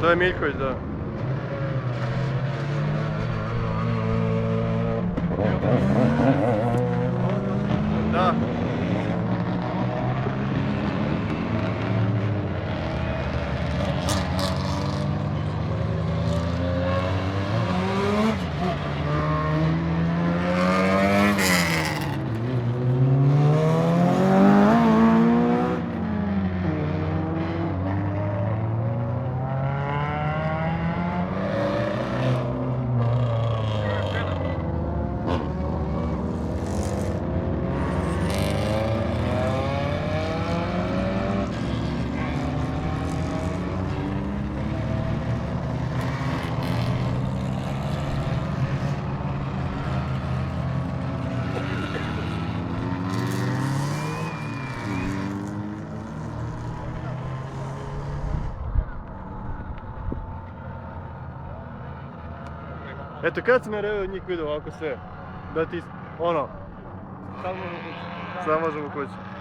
To je Miljković, da. Da. Eto, kad si na redu od njih vidio ovako sve? Da ti, ono... Sad možemo kući.